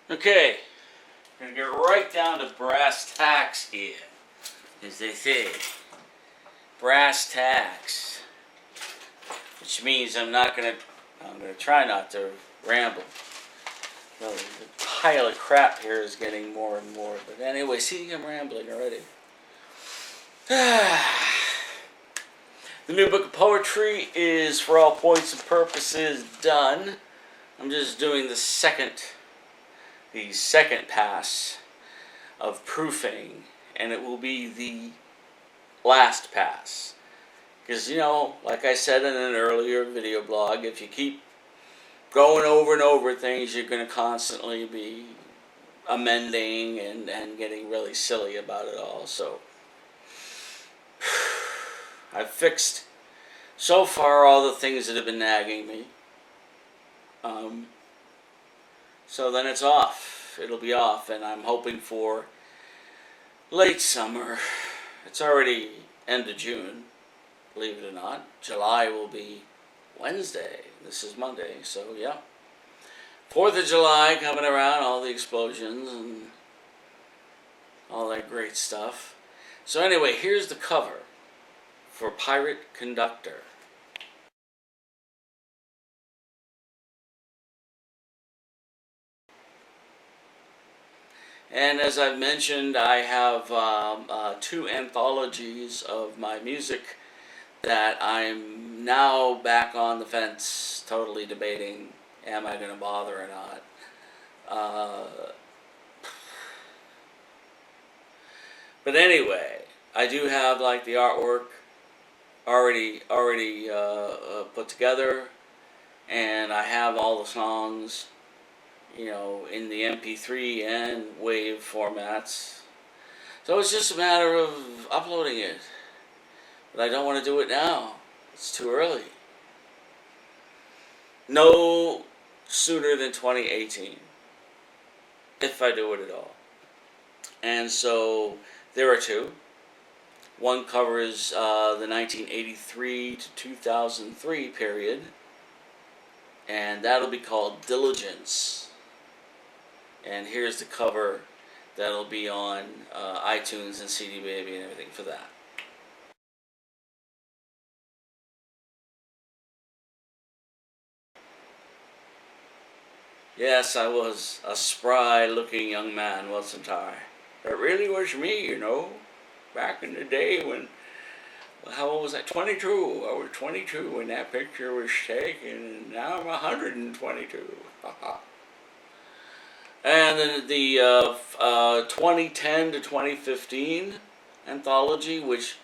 Okay, we're gonna get right down to brass tacks here, as they say. Brass tacks, which means I'm gonna try not to ramble. Well, the pile of crap here is getting more and more. But anyway, see, I'm rambling already. The new book of poetry is, for all points and purposes, done. I'm just doing the second pass of proofing, and it will be the last pass. Because, like I said in an earlier video blog, if you keep going over and over things, you're going to constantly be amending and getting really silly about it all. So I've fixed so far all the things that have been nagging me. So then it's off. It'll be off, and I'm hoping for late summer. It's already end of June, believe it or not. July will be Wednesday. This is Monday, so yeah. 4th of July coming around, all the explosions and all that great stuff. So anyway, here's the cover for Pirate Conductor. And as I've mentioned, I have 2 anthologies of my music that I'm now back on the fence, totally debating, am I going to bother or not? But anyway, I do have like the artwork already put together, and I have all the songs, in the MP3 and WAV formats. So it's just a matter of uploading it. But I don't want to do it now. It's too early. No sooner than 2018, if I do it at all. And so there are 2. One covers the 1983 to 2003 period, and that'll be called Diligence. And here's the cover that'll be on iTunes and CD Baby and everything for that. Yes, I was a spry-looking young man, wasn't I? It really was me, back in the day when, how old was I? 22. I was 22 when that picture was taken, and now I'm 122. And then the 2010 to 2015 anthology, which,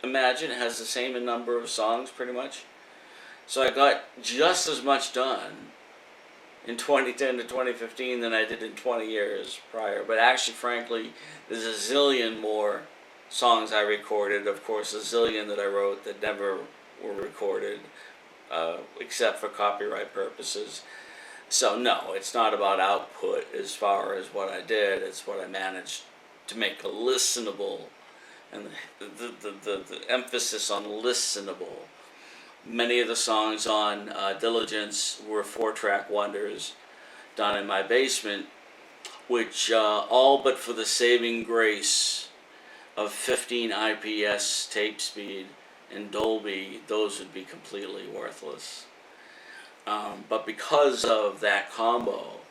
imagine, has the same number of songs pretty much. So I got just as much done in 2010 to 2015 than I did in 20 years prior. But actually, frankly, there's a zillion more songs I recorded. Of course, a zillion that I wrote that never were recorded, except for copyright purposes. So no, it's not about output as far as what I did. It's what I managed to make listenable, and the emphasis on listenable. Many of the songs on Diligence were 4-track wonders done in my basement, which all but for the saving grace of 15 IPS tape speed and Dolby, those would be completely worthless. But because of that combo,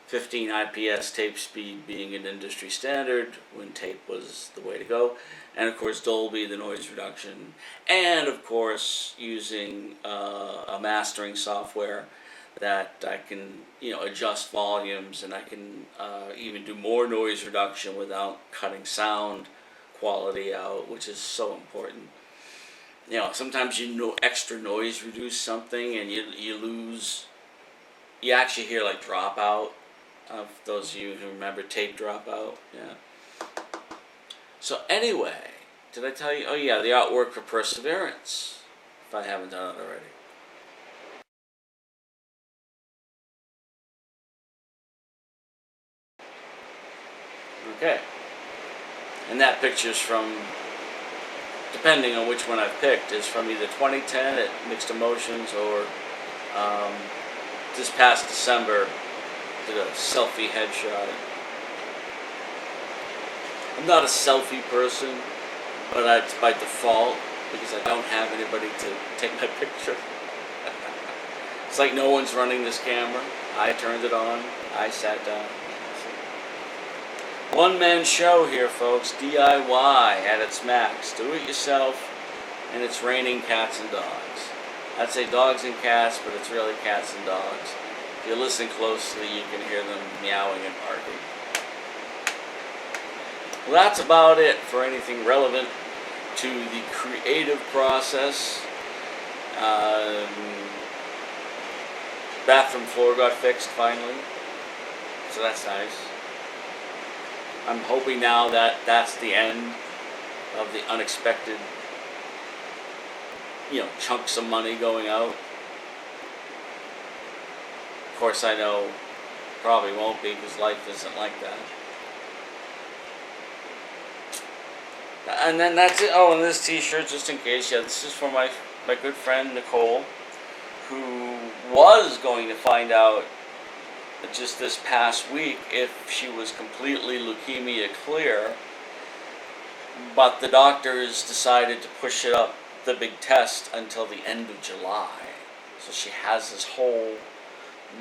15 IPS tape speed being an industry standard when tape was the way to go, and of course Dolby, the noise reduction, and of course using a mastering software that I can adjust volumes, and I can even do more noise reduction without cutting sound quality out, which is so important. Sometimes extra noise reduce something and you actually hear like dropout. Those of you who remember tape dropout, yeah. So anyway, did I tell you? Oh yeah, the artwork for Perseverance, if I haven't done it already. Okay. And that picture's from, depending on which one I've picked, is from either 2010 at Mixed Emotions or this past December did a selfie headshot. I'm not a selfie person, but it's by default because I don't have anybody to take my picture. It's like no one's running this camera. I turned it on. I sat down. One-man show here, folks. DIY at its max. Do it yourself, and it's raining cats and dogs. I'd say dogs and cats, but it's really cats and dogs. If you listen closely, you can hear them meowing and barking. Well, that's about it for anything relevant to the creative process. Bathroom floor got fixed finally, so that's nice. I'm hoping now that that's the end of the unexpected, chunks of money going out. Of course, I know probably won't be because life isn't like that. And then that's it. Oh, and this t-shirt, just in case. Yeah, this is for my good friend Nicole, who was going to find out just this past week if she was completely leukemia clear, but the doctors decided to push it up, the big test, until the end of July. So she has this whole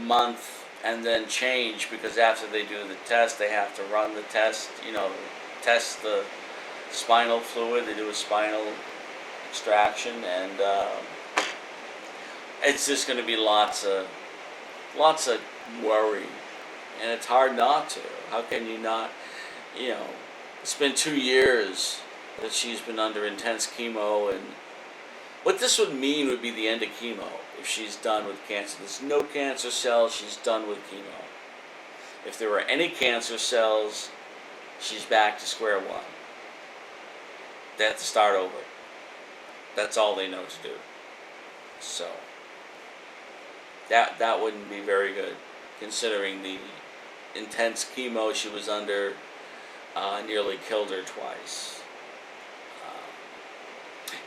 month and then change, because after they do the test, they have to run the test, test the spinal fluid. They do a spinal extraction, and it's just going to be lots of worry, and it's hard not to. How can you not? It's been 2 years that she's been under intense chemo, and what this would mean would be the end of chemo if she's done with cancer. There's no cancer cells, she's done with chemo. If there were any cancer cells, she's back to square one. They have to start over. That's all they know to do. So that wouldn't be very good, considering the intense chemo she was under nearly killed her twice.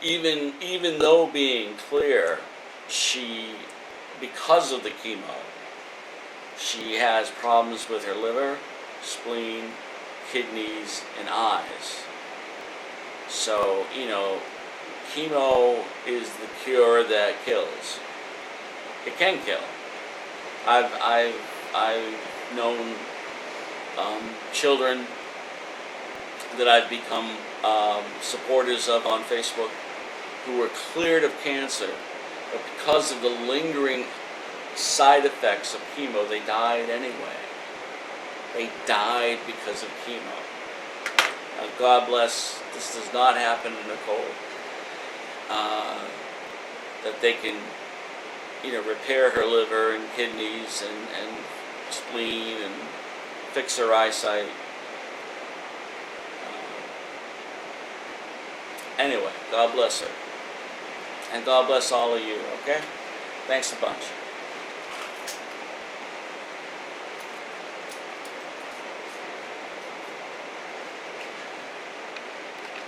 Even though being clear, because of the chemo, she has problems with her liver, spleen, kidneys, and eyes. So, chemo is the cure that kills. It can kill. I've known children that I've become supporters of on Facebook who were cleared of cancer, but because of the lingering side effects of chemo, they died anyway. They died because of chemo. Now, God bless, this does not happen to Nicole. That they can, repair her liver and kidneys and spleen and fix her eyesight. Anyway, God bless her. And God bless all of you, okay? Thanks a bunch.